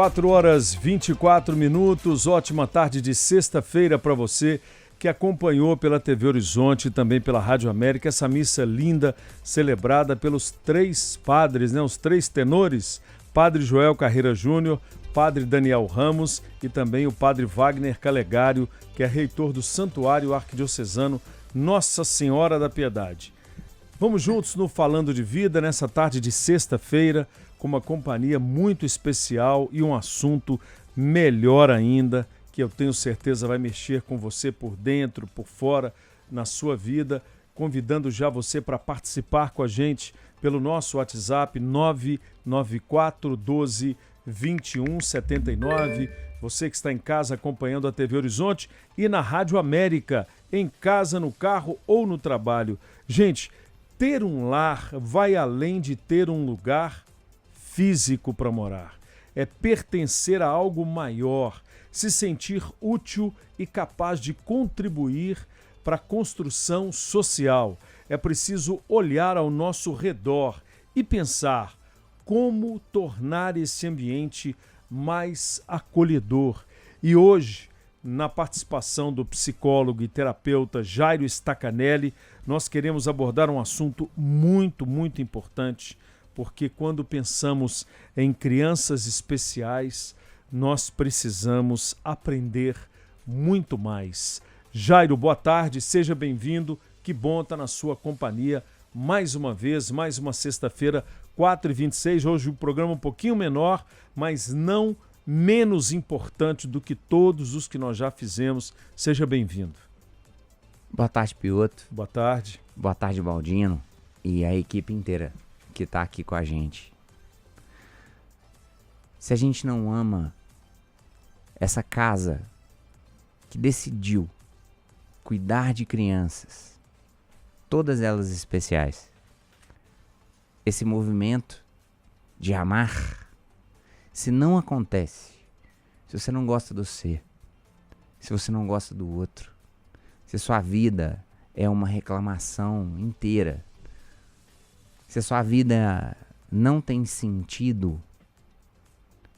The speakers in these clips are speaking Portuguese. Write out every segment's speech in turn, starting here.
4 horas 24 minutos, ótima tarde de sexta-feira para você que acompanhou pela TV Horizonte e também pela Rádio América essa missa linda celebrada pelos 3 padres, os 3 tenores, Padre Joel Carreira Júnior, Padre Daniel Ramos e também o Padre Wagner Calegário, que é reitor do Santuário Arquidiocesano Nossa Senhora da Piedade. Vamos juntos no Falando de Vida nessa tarde de sexta-feira, com uma companhia muito especial e um assunto melhor ainda, que eu tenho certeza vai mexer com você por dentro, por fora, na sua vida, convidando já você para participar com a gente pelo nosso WhatsApp 994 12 21 79, você que está em casa acompanhando a TV Horizonte e na Rádio América, em casa, no carro ou no trabalho. Gente, ter um lar vai além de ter um lugar físico para morar. É pertencer a algo maior, se sentir útil e capaz de contribuir para a construção social. É preciso olhar ao nosso redor e pensar como tornar esse ambiente mais acolhedor. E hoje, na participação do psicólogo e terapeuta Jairo Stacanelli, nós queremos abordar um assunto muito, muito importante, porque quando pensamos em crianças especiais, nós precisamos aprender muito mais. Jairo, boa tarde, seja bem-vindo, que bom estar na sua companhia mais uma vez, mais uma sexta-feira, 4h26, hoje o programa um pouquinho menor, mas não menos importante do que todos os que nós já fizemos. Seja bem-vindo. Boa tarde, Pioto. Boa tarde. Boa tarde, Baldino e a equipe inteira que está aqui com a gente. Se a gente não ama essa casa que decidiu cuidar de crianças, todas elas especiais, esse movimento de amar, se não acontece, se você não gosta do ser, se você não gosta do outro, se sua vida é uma reclamação inteira, se a sua vida não tem sentido,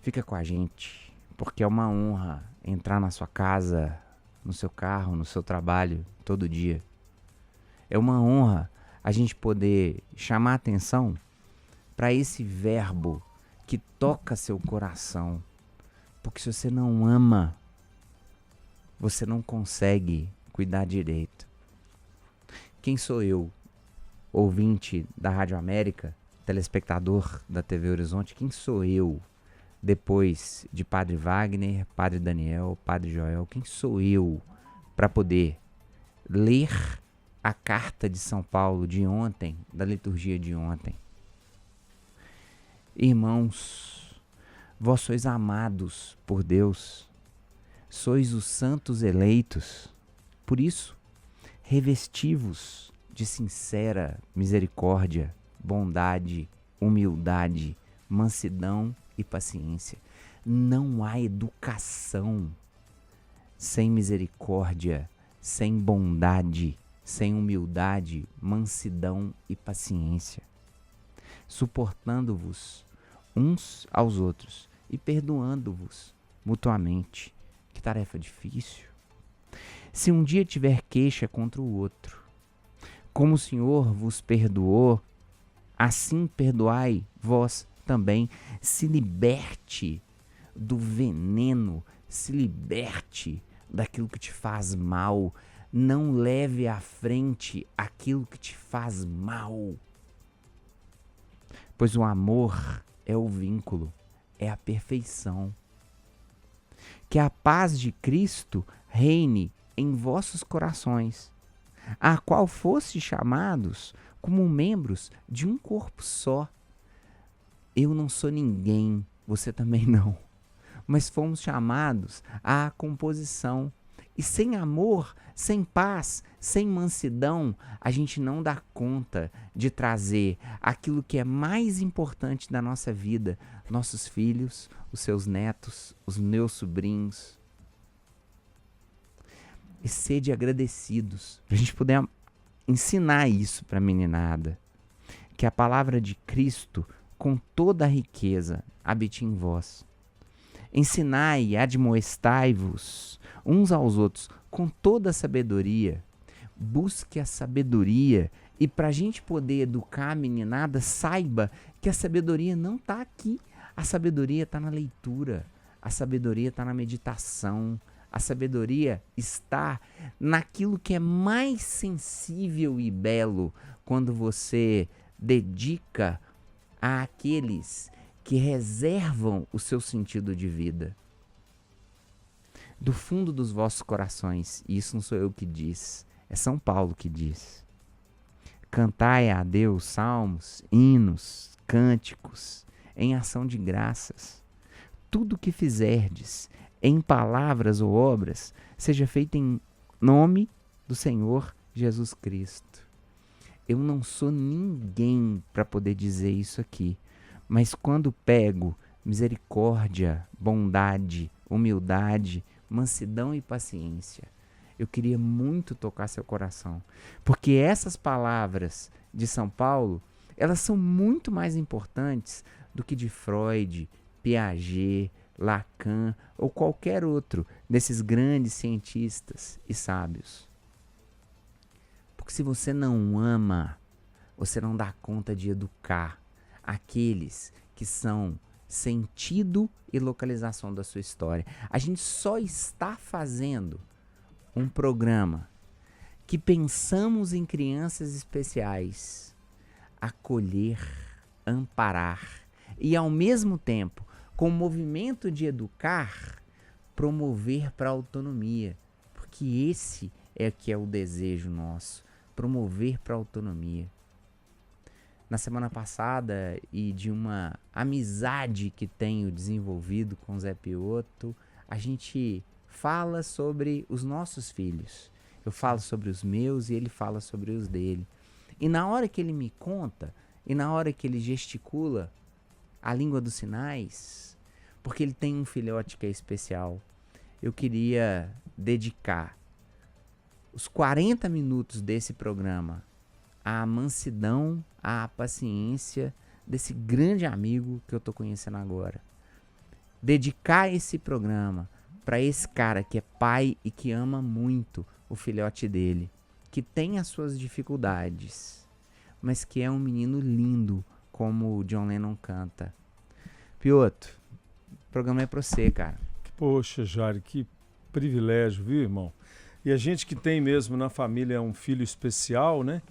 fica com a gente, porque é uma honra entrar na sua casa, no seu carro, no seu trabalho, todo dia. É uma honra a gente poder chamar atenção para esse verbo que toca seu coração. Porque se você não ama, você não consegue cuidar direito. Quem sou eu? Ouvinte da Rádio América, telespectador da TV Horizonte, quem sou eu depois de Padre Wagner, Padre Daniel, Padre Joel? Quem sou eu para poder ler a carta de São Paulo de ontem, da liturgia de ontem? Irmãos, vós sois amados por Deus, sois os santos eleitos, por isso, revesti-vos de sincera misericórdia, bondade, humildade, mansidão e paciência. Não há educação sem misericórdia, sem bondade, sem humildade, mansidão e paciência. Suportando-vos uns aos outros e perdoando-vos mutuamente. Que tarefa difícil. Se um dia tiver queixa contra o outro, como o Senhor vos perdoou, assim perdoai vós também. Se liberte do veneno, se liberte daquilo que te faz mal. Não leve à frente aquilo que te faz mal. Pois o amor é o vínculo, é a perfeição. Que a paz de Cristo reine em vossos corações, a qual foste chamados como membros de um corpo só. Eu não sou ninguém, você também não, mas fomos chamados à composição. E sem amor, sem paz, sem mansidão, a gente não dá conta de trazer aquilo que é mais importante da nossa vida, nossos filhos, os seus netos, os meus sobrinhos. E sede agradecidos, para a gente poder ensinar isso para a meninada, que a palavra de Cristo, com toda a riqueza, habite em vós. Ensinai e admoestai-vos uns aos outros com toda a sabedoria. Busque a sabedoria. E para a gente poder educar a meninada, saiba que a sabedoria não está aqui. A sabedoria está na leitura. A sabedoria está na meditação. A sabedoria está naquilo que é mais sensível e belo quando você dedica àqueles que reservam o seu sentido de vida. Do fundo dos vossos corações, e isso não sou eu que diz, é São Paulo que diz. Cantai a Deus salmos, hinos, cânticos, em ação de graças. Tudo que fizerdes, em palavras ou obras, seja feito em nome do Senhor Jesus Cristo. Eu não sou ninguém para poder dizer isso aqui, mas quando pego misericórdia, bondade, humildade, mansidão e paciência, eu queria muito tocar seu coração, porque essas palavras de São Paulo, elas são muito mais importantes do que de Freud, Piaget, Lacan ou qualquer outro desses grandes cientistas e sábios. Porque se você não ama, você não dá conta de educar aqueles que são sentido e localização da sua história. A gente só está fazendo um programa que pensamos em crianças especiais, acolher, amparar e ao mesmo tempo, com o movimento de educar, promover para a autonomia, porque esse é que é o desejo nosso, promover para a autonomia. Na semana passada, e de uma amizade que tenho desenvolvido com Zé Pioto, a gente fala sobre os nossos filhos. Eu falo sobre os meus e ele fala sobre os dele. E na hora que ele me conta, e na hora que ele gesticula a língua dos sinais, porque ele tem um filhote que é especial, eu queria dedicar os 40 minutos desse programa à mansidão, à paciência desse grande amigo que eu tô conhecendo agora. Dedicar esse programa para esse cara que é pai e que ama muito o filhote dele, que tem as suas dificuldades, mas que é um menino lindo, como o John Lennon canta. Pioto, o programa é pra você, cara. Poxa, Jari, que privilégio, viu, irmão? E a gente que tem mesmo na família um filho especial, né?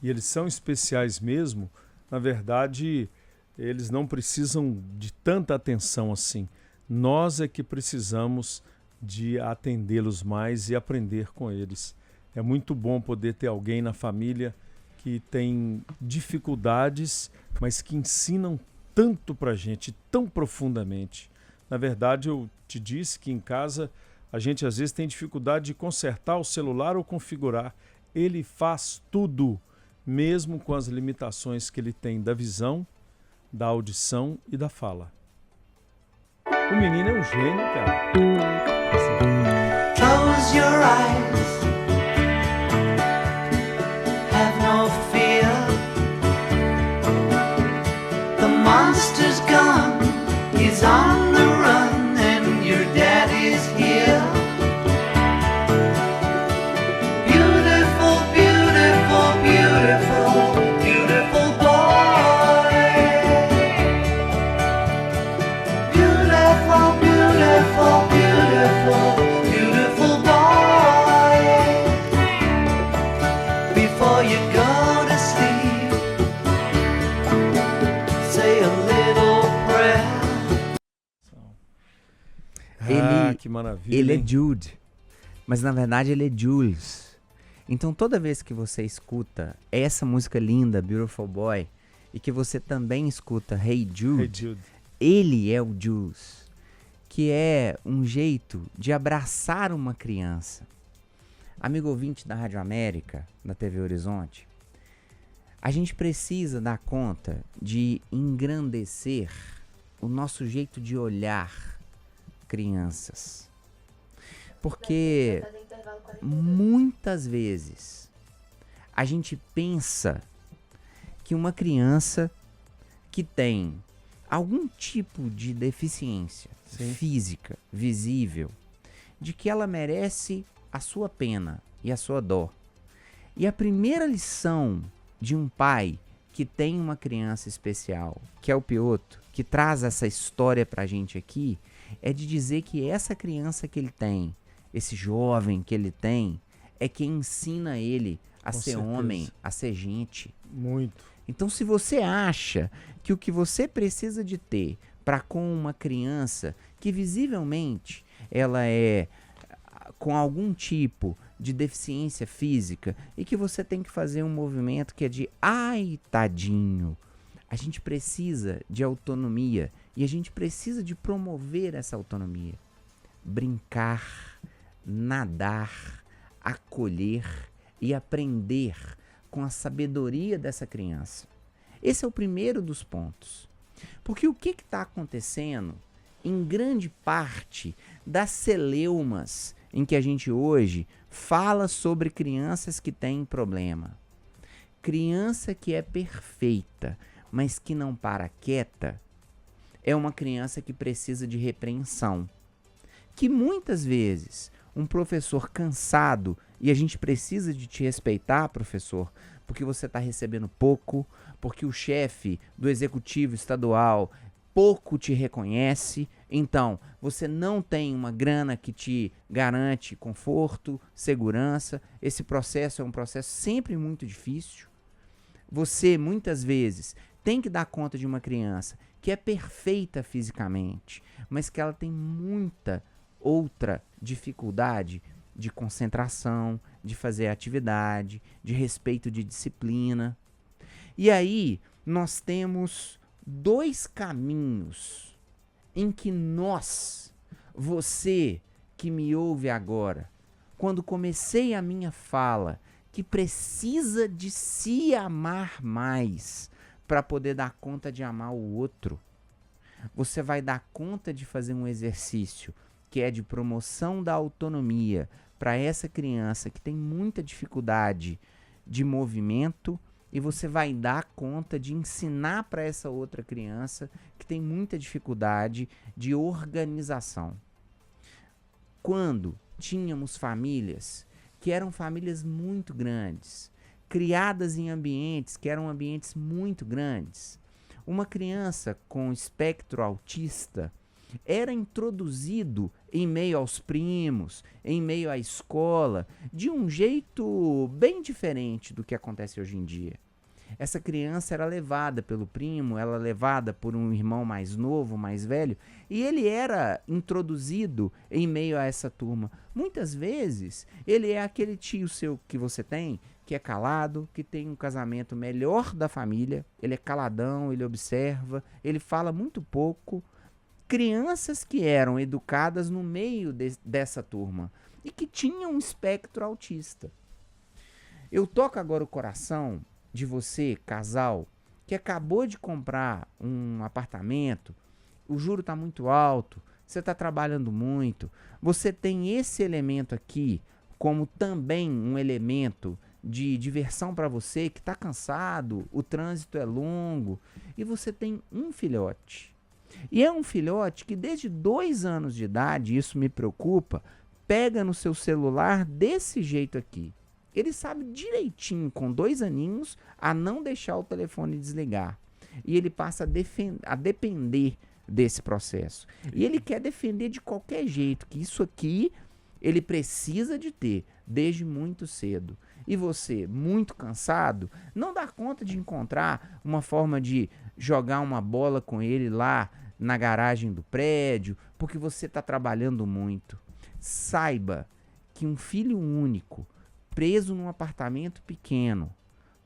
E eles são especiais mesmo, na verdade, eles não precisam de tanta atenção assim. Nós é que precisamos de atendê-los mais e aprender com eles. É muito bom poder ter alguém na família que tem dificuldades, mas que ensinam tanto pra gente, tão profundamente. Na verdade, eu te disse que em casa a gente às vezes tem dificuldade de consertar o celular ou configurar. Ele faz tudo, mesmo com as limitações que ele tem da visão, da audição e da fala. O menino é um gênio, cara. Close your eyes, have no fear. The monster's gone, he's on the run, and your daddy's here. Beautiful, beautiful, beautiful, beautiful boy. Beautiful, beautiful, beautiful, beautiful boy. Before you go to sleep, say a little prayer. Que maravilha. Ele é hein? Jude, mas na verdade ele é Jules. Então toda vez que você escuta essa música linda, Beautiful Boy, e que você também escuta Hey Jude, Hey, Jude. ele é o Jules, que é um jeito de abraçar uma criança. Amigo ouvinte da Rádio América, da TV Horizonte, a gente precisa dar conta de engrandecer o nosso jeito de olhar crianças. Porque muitas vezes a gente pensa que uma criança que tem algum tipo de deficiência, física, visível, de que ela merece a sua pena e a sua dó. E a primeira lição de um pai que tem uma criança especial, que é o Piotr, que traz essa história pra gente aqui, é de dizer que essa criança que ele tem, esse jovem que ele tem, é quem ensina ele a ser homem, a ser gente. Muito. Então, se você acha que o que você precisa de ter para com uma criança que visivelmente ela é com algum tipo de deficiência física e que você tem que fazer um movimento que é de ai, tadinho. A gente precisa de autonomia e a gente precisa de promover essa autonomia. Brincar, nadar, acolher e aprender com a sabedoria dessa criança. Esse é o primeiro dos pontos. Porque o que está acontecendo em grande parte das celeumas em que a gente hoje fala sobre crianças que têm problema? Criança que é perfeita, mas que não para quieta, é uma criança que precisa de repreensão. Que muitas vezes um professor cansado, e a gente precisa de te respeitar, professor, porque você está recebendo pouco, porque o chefe do executivo estadual pouco te reconhece, então você não tem uma grana que te garante conforto, segurança. Esse processo é um processo sempre muito difícil. Você muitas vezes tem que dar conta de uma criança que é perfeita fisicamente, mas que ela tem muita outra dificuldade de concentração, de fazer atividade, de respeito de disciplina. E aí nós temos dois caminhos em que nós, você que me ouve agora, quando comecei a minha fala, que precisa de se amar mais para poder dar conta de amar o outro, você vai dar conta de fazer um exercício que é de promoção da autonomia para essa criança que tem muita dificuldade de movimento, e você vai dar conta de ensinar para essa outra criança que tem muita dificuldade de organização. Quando tínhamos famílias que eram famílias muito grandes, criadas em ambientes que eram ambientes muito grandes, uma criança com espectro autista era introduzido em meio aos primos, em meio à escola, de um jeito bem diferente do que acontece hoje em dia. Essa criança era levada pelo primo, ela levada por um irmão mais novo, mais velho, e ele era introduzido em meio a essa turma. Muitas vezes, ele é aquele tio seu que você tem, que é calado, que tem um casamento melhor da família, ele é caladão, ele observa, ele fala muito pouco. Crianças que eram educadas no meio dessa turma e que tinham um espectro autista. Eu toco agora o coração de você, casal, que acabou de comprar um apartamento, o juro está muito alto, você está trabalhando muito, você tem esse elemento aqui como também um elemento de diversão para você que está cansado, o trânsito é longo, e você tem um filhote. E é um filhote que desde 2 anos de idade, isso me preocupa, pega no seu celular desse jeito aqui. Ele sabe direitinho, com 2 aninhos, a não deixar o telefone desligar. E ele passa a depender desse processo. E ele quer defender de qualquer jeito, que isso aqui ele precisa de ter desde muito cedo. E você, muito cansado, não dá conta de encontrar uma forma de jogar uma bola com ele lá na garagem do prédio, porque você está trabalhando muito. Saiba que um filho único, preso num apartamento pequeno,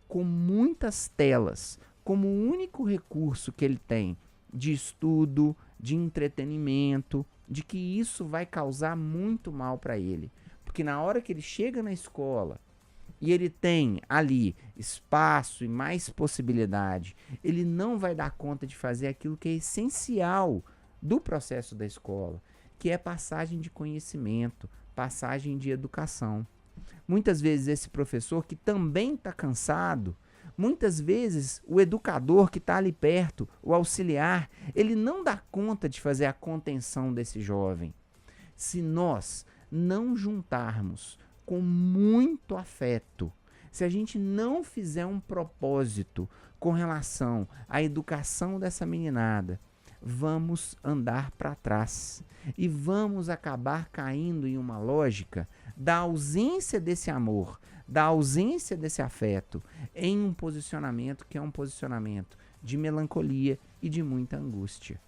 com muitas telas, como o único recurso que ele tem de estudo, de entretenimento, de que isso vai causar muito mal para ele. Porque na hora que ele chega na escola e ele tem ali espaço e mais possibilidade, ele não vai dar conta de fazer aquilo que é essencial do processo da escola, que é passagem de conhecimento, passagem de educação. Muitas vezes esse professor que também está cansado, Muitas vezes, o educador que está ali perto, o auxiliar, ele não dá conta de fazer a contenção desse jovem. Se nós não juntarmos com muito afeto, se a gente não fizer um propósito com relação à educação dessa meninada, vamos andar para trás e vamos acabar caindo em uma lógica da ausência desse amor, da ausência desse afeto, em um posicionamento que é um posicionamento de melancolia e de muita angústia.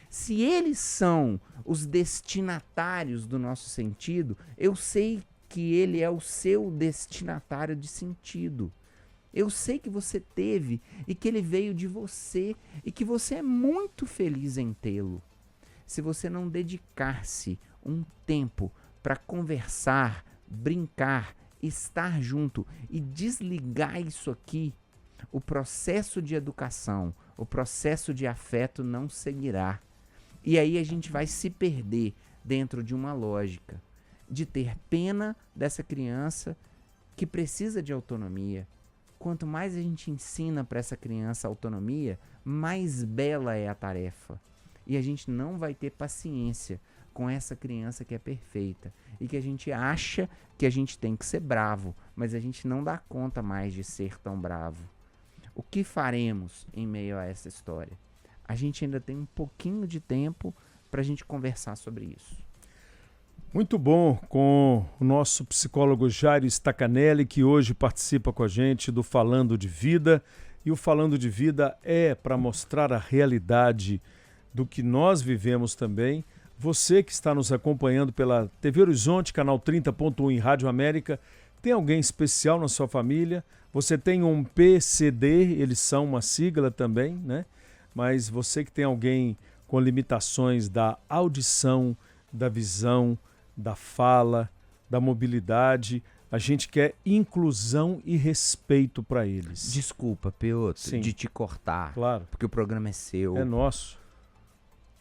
Se eles são os destinatários do nosso sentido, eu sei que ele é o seu destinatário de sentido. Eu sei que você teve e que ele veio de você e que você é muito feliz em tê-lo. Se você não dedicar-se um tempo para conversar, brincar, estar junto e desligar isso aqui, o processo de educação, o processo de afeto não seguirá. E aí a gente vai se perder dentro de uma lógica de ter pena dessa criança que precisa de autonomia. Quanto mais a gente ensina para essa criança autonomia, mais bela é a tarefa. E a gente não vai ter paciência com essa criança que é perfeita e que a gente acha que a gente tem que ser bravo, mas a gente não dá conta mais de ser tão bravo. O que faremos em meio a essa história? A gente ainda tem um pouquinho de tempo para a gente conversar sobre isso. Muito bom, com o nosso psicólogo Jairo Stacanelli, que hoje participa com a gente do Falando de Vida. E o Falando de Vida é para mostrar a realidade do que nós vivemos também. Você que está nos acompanhando pela TV Horizonte, canal 30.1 em Rádio América, tem alguém especial na sua família? Você tem um PCD, eles são uma sigla também, né? Mas você que tem alguém com limitações da audição, da visão, da fala, da mobilidade, a gente quer inclusão e respeito para eles. Desculpa, Piotr, Sim. de te cortar, Claro, porque o programa é seu. é nosso.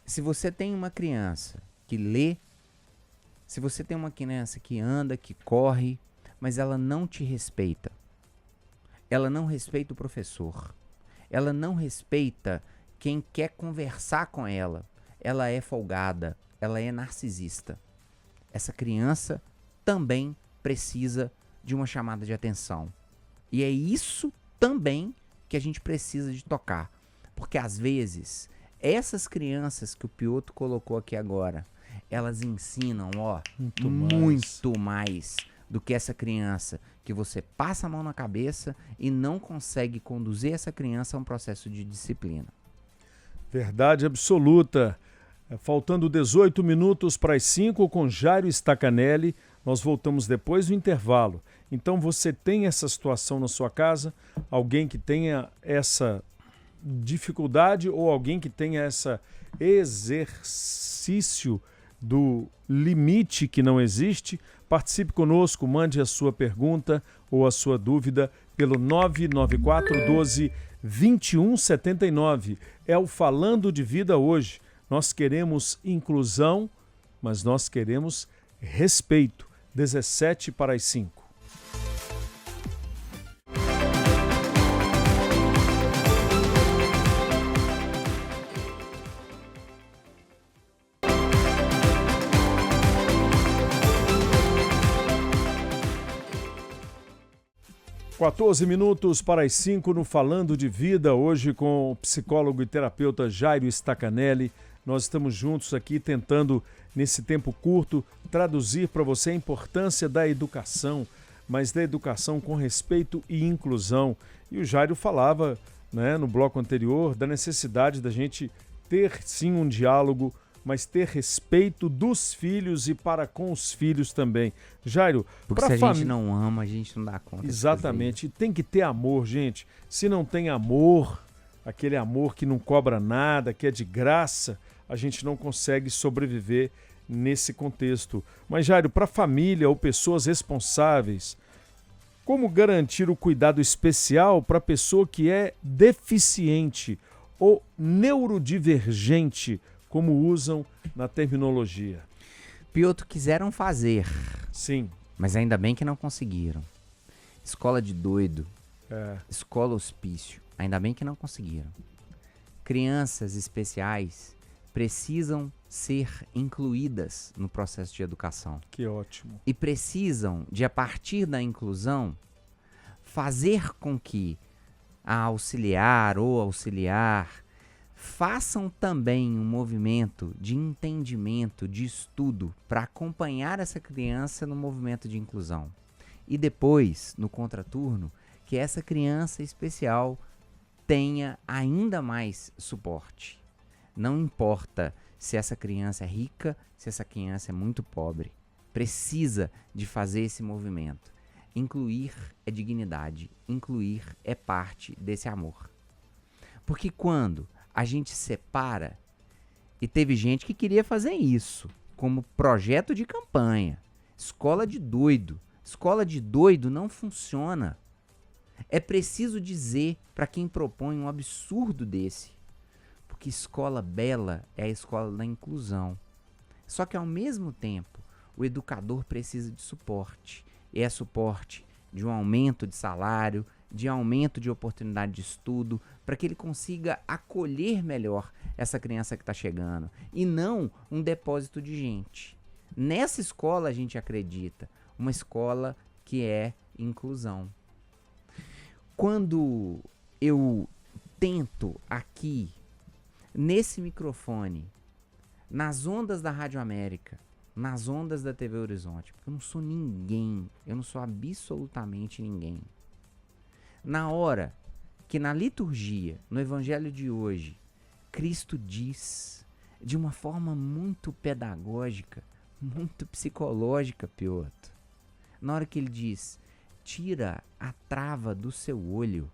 Se você tem uma criança que lê, se você tem uma criança que anda, que corre, mas ela não te respeita, ela não respeita o professor, ela não respeita quem quer conversar com ela, ela é folgada, ela é narcisista. Essa criança também precisa de uma chamada de atenção. E é isso também que a gente precisa de tocar. Porque às vezes, essas crianças que o Piotr colocou aqui agora, elas ensinam, muito mais do que essa criança que você passa a mão na cabeça e não consegue conduzir essa criança a um processo de disciplina. Verdade absoluta. Faltando 18 minutos para as 5 com Jairo Stacanelli, nós voltamos depois do intervalo. Então você tem essa situação na sua casa, alguém que tenha essa dificuldade ou alguém que tenha esse exercício do limite que não existe, participe conosco, mande a sua pergunta ou a sua dúvida pelo 994 12 2179. É o Falando de Vida hoje. Nós queremos inclusão, mas nós queremos respeito. 17 para as 5. Quatorze minutos para as 5 no Falando de Vida, hoje com o psicólogo e terapeuta Jairo Stacanelli. Nós estamos juntos aqui tentando, nesse tempo curto, traduzir para você a importância da educação, mas da educação com respeito e inclusão. E o Jairo falava, né, no bloco anterior, da necessidade da gente ter sim um diálogo, mas ter respeito dos filhos e para com os filhos também. Jairo, porque se a gente não ama, a gente não dá conta. Exatamente, e tem que ter amor, gente. Se não tem amor, aquele amor que não cobra nada, que é de graça, a gente não consegue sobreviver nesse contexto. Mas, Jairo, para a família ou pessoas responsáveis, como garantir o cuidado especial para a pessoa que é deficiente ou neurodivergente, como usam na terminologia? Piotr, quiseram fazer. Sim. Mas ainda bem que não conseguiram. Escola de doido. Escola hospício. Ainda bem que não conseguiram. Crianças especiais precisam ser incluídas no processo de educação. Que ótimo. E precisam de, a partir da inclusão, fazer com que a auxiliar ou auxiliar façam também um movimento de entendimento, de estudo, para acompanhar essa criança no movimento de inclusão. E depois, no contraturno, que essa criança especial tenha ainda mais suporte. Não importa se essa criança é rica, se essa criança é muito pobre. Precisa de fazer esse movimento. Incluir é dignidade. Incluir é parte desse amor. Porque quando a gente separa, e teve gente que queria fazer isso como projeto de campanha. Escola de doido. Escola de doido não funciona. É preciso dizer para quem propõe um absurdo desse. Porque escola bela é a escola da inclusão. Só que ao mesmo tempo, o educador precisa de suporte. E é suporte de um aumento de salário, de aumento de oportunidade de estudo, para que ele consiga acolher melhor essa criança que está chegando. E não um depósito de gente. Nessa escola a gente acredita. Uma escola que é inclusão. Quando eu tento aqui, nesse microfone, nas ondas da Rádio América, nas ondas da TV Horizonte, porque eu não sou ninguém, eu não sou absolutamente ninguém. Na hora que na liturgia, no evangelho de hoje, Cristo diz, de uma forma muito pedagógica, muito psicológica, Piotr, na hora que ele diz, tira a trava do seu olho,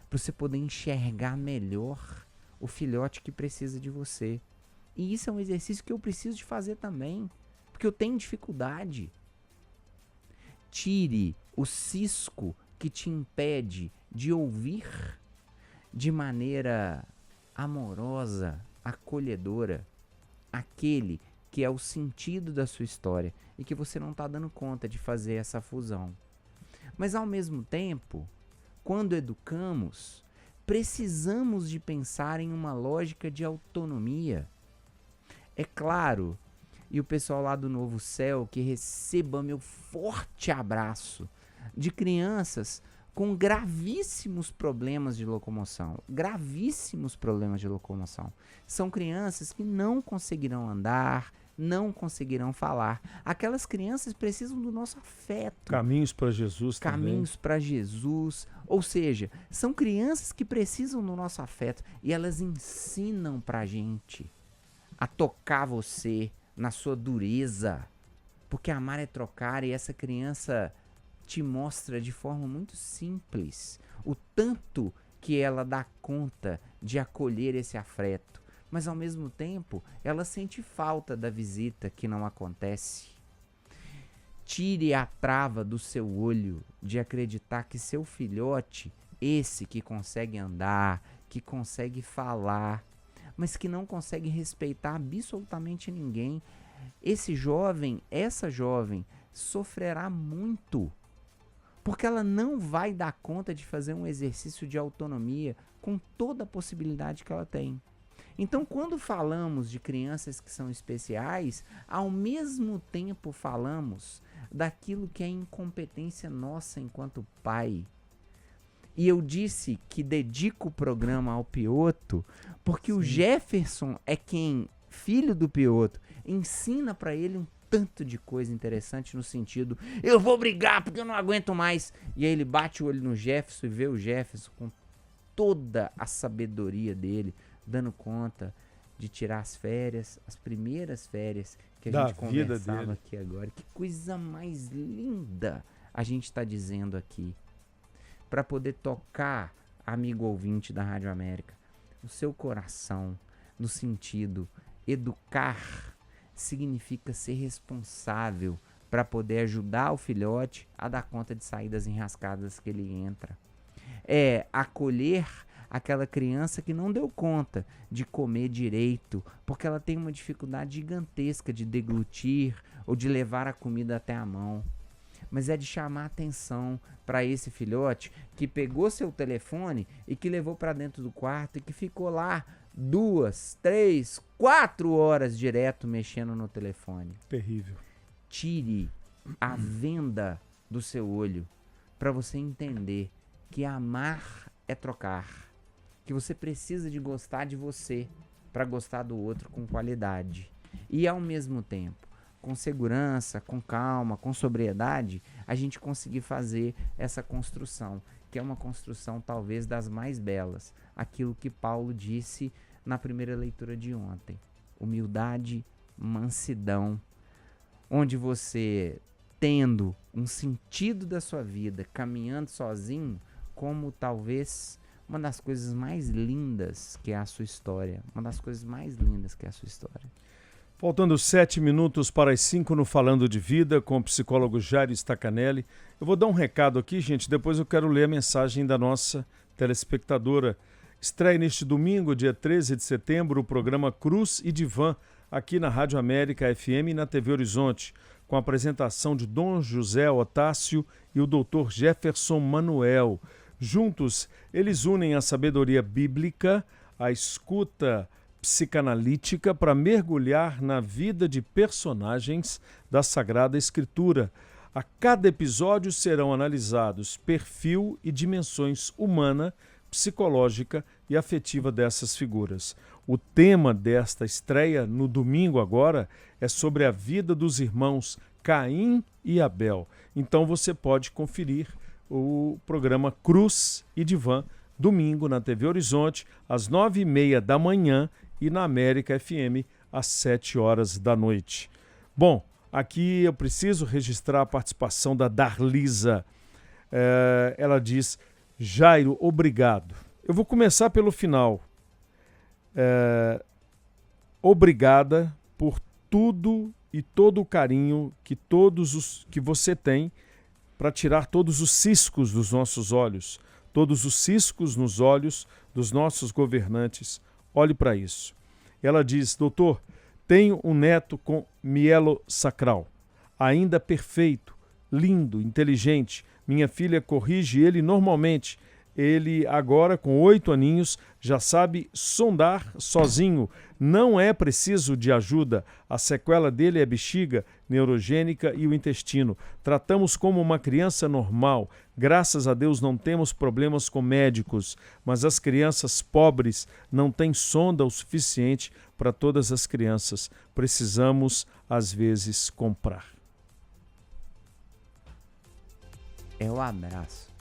para você poder enxergar melhor o filhote que precisa de você. E isso é um exercício que eu preciso de fazer também, porque eu tenho dificuldade. Tire o cisco que te impede de ouvir de maneira amorosa, acolhedora, aquele que é o sentido da sua história e que você não está dando conta de fazer essa fusão. Mas ao mesmo tempo, quando educamos, precisamos de pensar em uma lógica de autonomia. É claro, e o pessoal lá do Novo Céu, que receba meu forte abraço, de crianças com gravíssimos problemas de locomoção. Gravíssimos problemas de locomoção. São crianças que não conseguirão andar, não conseguirão falar. Aquelas crianças precisam do nosso afeto. Caminhos para Jesus também. Caminhos para Jesus. Ou seja, são crianças que precisam do nosso afeto. E elas ensinam pra gente a tocar você na sua dureza. Porque amar é trocar, e essa criança te mostra de forma muito simples o tanto que ela dá conta de acolher esse afeto. Mas ao mesmo tempo, ela sente falta da visita que não acontece. Tire a trava do seu olho de acreditar que seu filhote, esse que consegue andar, que consegue falar, mas que não consegue respeitar absolutamente ninguém, esse jovem, essa jovem, sofrerá muito, porque ela não vai dar conta de fazer um exercício de autonomia com toda a possibilidade que ela tem. Então, quando falamos de crianças que são especiais, ao mesmo tempo falamos daquilo que é incompetência nossa enquanto pai. E eu disse que dedico o programa ao Piotr, porque o Jefferson é quem, filho do Piotr, ensina para ele um tanto de coisa interessante no sentido, eu vou brigar porque eu não aguento mais. E aí ele bate o olho no Jefferson e vê o Jefferson com toda a sabedoria dele, dando conta de tirar as férias, as primeiras férias que a gente conversava aqui agora. Que coisa mais linda a gente está dizendo aqui. Para poder tocar, amigo ouvinte da Rádio América, o seu coração, no sentido, educar significa ser responsável para poder ajudar o filhote a dar conta de sair das enrascadas que ele entra. É acolher aquela criança que não deu conta de comer direito, porque ela tem uma dificuldade gigantesca de deglutir ou de levar a comida até a mão. mas é de chamar atenção para esse filhote que pegou seu telefone e que levou para dentro do quarto e que ficou lá 2, 3, 4 horas direto mexendo no telefone. Terrível. Tire a venda do seu olho para você entender que amar é trocar, que você precisa de gostar de você para gostar do outro com qualidade. E ao mesmo tempo, com segurança, com calma, com sobriedade, a gente conseguir fazer essa construção, que é uma construção talvez das mais belas. Aquilo que Paulo disse na primeira leitura de ontem. Humildade, mansidão, onde você, tendo um sentido da sua vida, caminhando sozinho, como talvez uma das coisas mais lindas que é a sua história. Uma das coisas mais lindas que é a sua história. Faltando 7 minutos para as 5 no Falando de Vida, com o psicólogo Jairo Stacanelli. Eu vou dar um recado aqui, gente, depois eu quero ler a mensagem da nossa telespectadora. Estreia neste domingo, dia 13 de setembro, o programa Cruz e Divã, aqui na Rádio América FM e na TV Horizonte, com a apresentação de Dom José Otácio e o Dr. Jefferson Manuel. Juntos, eles unem a sabedoria bíblica, a escuta psicanalítica para mergulhar na vida de personagens da Sagrada Escritura. A cada episódio serão analisados perfil e dimensões humana, psicológica e afetiva dessas figuras. O tema desta estreia, no domingo agora, é sobre a vida dos irmãos Caim e Abel. Então você pode conferir o programa Cruz e Divã, domingo na TV Horizonte, às 9h30 da manhã e na América FM, às 7 horas da noite. Bom, aqui eu preciso registrar a participação da Darlisa. Ela diz: Jairo, obrigado. Eu vou começar pelo final. Obrigada por tudo e todo o carinho que você tem para tirar todos os ciscos dos nossos olhos, todos os ciscos nos olhos dos nossos governantes. Olhe para isso. Ela diz: doutor, tenho um neto com mielo sacral, ainda perfeito, lindo, inteligente. Minha filha corrige ele normalmente. Ele agora, com 8 aninhos, já sabe sondar sozinho. Não é preciso de ajuda. A sequela dele é bexiga, neurogênica e o intestino. Tratamos como uma criança normal. Graças a Deus não temos problemas com médicos, mas as crianças pobres não têm sonda o suficiente para todas as crianças. Precisamos, às vezes, comprar. É o abraço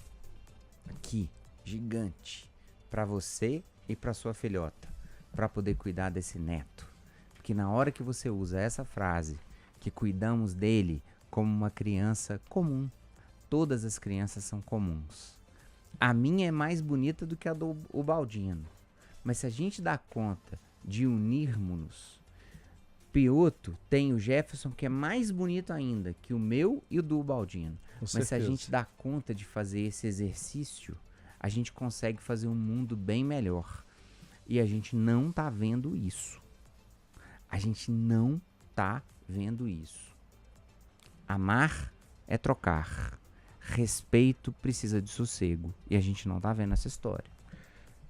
aqui, gigante, para você e para sua filhota, para poder cuidar desse neto. Porque na hora que você usa essa frase, que cuidamos dele como uma criança comum, todas as crianças são comuns. A minha é mais bonita do que a do Ubaldino, mas se a gente dá conta de unirmos-nos, Pioto tem o Jefferson, que é mais bonito ainda que o meu e o do Ubaldino. Mas se a gente dá conta de fazer esse exercício, a gente consegue fazer um mundo bem melhor. E a gente não tá vendo isso. A gente não tá vendo isso. Amar é trocar. Respeito precisa de sossego. E a gente não tá vendo essa história.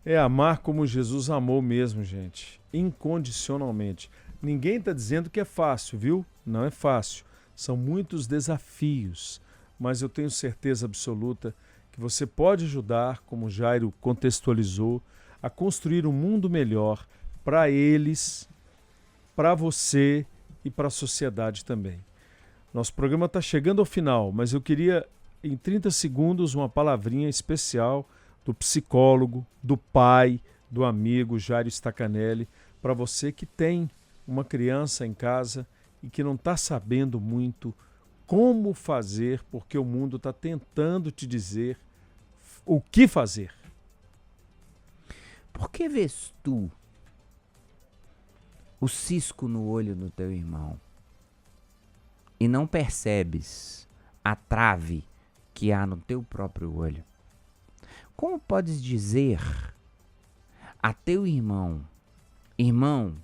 É amar como Jesus amou mesmo, gente. Incondicionalmente. Ninguém tá dizendo que é fácil, viu? Não é fácil. São muitos desafios. Mas eu tenho certeza absoluta que você pode ajudar, como Jairo contextualizou, a construir um mundo melhor para eles, para você e para a sociedade também. Nosso programa está chegando ao final, mas eu queria, em 30 segundos, uma palavrinha especial do psicólogo, do pai, do amigo Jairo Stacanelli, para você que tem uma criança em casa e que não está sabendo muito como fazer, porque o mundo está tentando te dizer o que fazer. Por que vês tu o cisco no olho do teu irmão e não percebes a trave que há no teu próprio olho? Como podes dizer a teu irmão: irmão,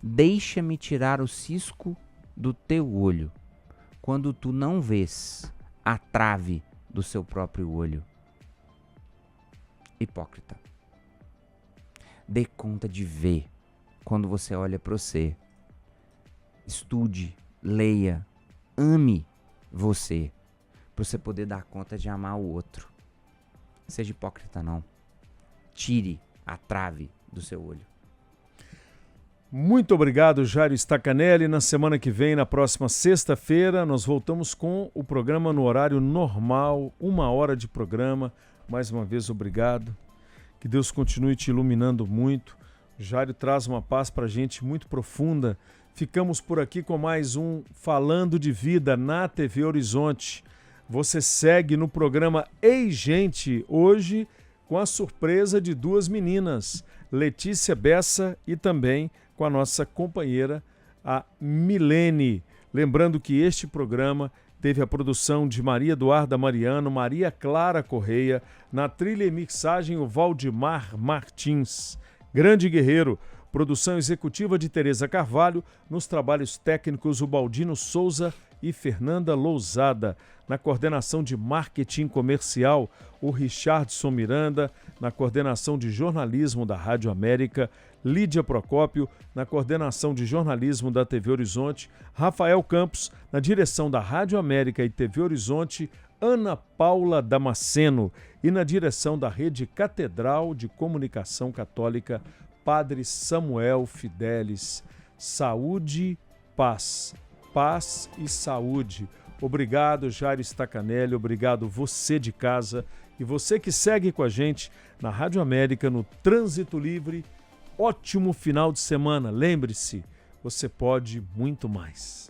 deixa-me tirar o cisco do teu olho, quando tu não vês a trave do seu próprio olho. Hipócrita. Dê conta de ver quando você olha para você. Estude, leia, ame você, para você poder dar conta de amar o outro. Seja hipócrita não. Tire a trave do seu olho. Muito obrigado, Jairo Stacanelli. Na semana que vem, na próxima sexta-feira, nós voltamos com o programa no horário normal, 1 hora de programa. Mais uma vez, obrigado. Que Deus continue te iluminando muito. O Jairo traz uma paz para a gente muito profunda. Ficamos por aqui com mais um Falando de Vida na TV Horizonte. Você segue no programa Ei Gente, hoje com a surpresa de 2 meninas, Letícia Bessa e também com a nossa companheira, a Milene. Lembrando que este programa teve a produção de Maria Eduarda Mariano, Maria Clara Correia, na trilha e mixagem o Valdemar Martins. Grande guerreiro, produção executiva de Tereza Carvalho, nos trabalhos técnicos o Baldino Souza e Fernanda Lousada. Na coordenação de marketing comercial, o Richardson Miranda. Na coordenação de jornalismo da Rádio América, Lídia Procópio. Na coordenação de jornalismo da TV Horizonte, Rafael Campos. Na direção da Rádio América e TV Horizonte, Ana Paula Damasceno. E na direção da Rede Catedral de Comunicação Católica, Padre Samuel Fidelis. Saúde, paz. Paz e saúde. Obrigado, Jairo Stacanelli. Obrigado você de casa e você que segue com a gente na Rádio América, no Trânsito Livre. Ótimo final de semana. Lembre-se, você pode muito mais.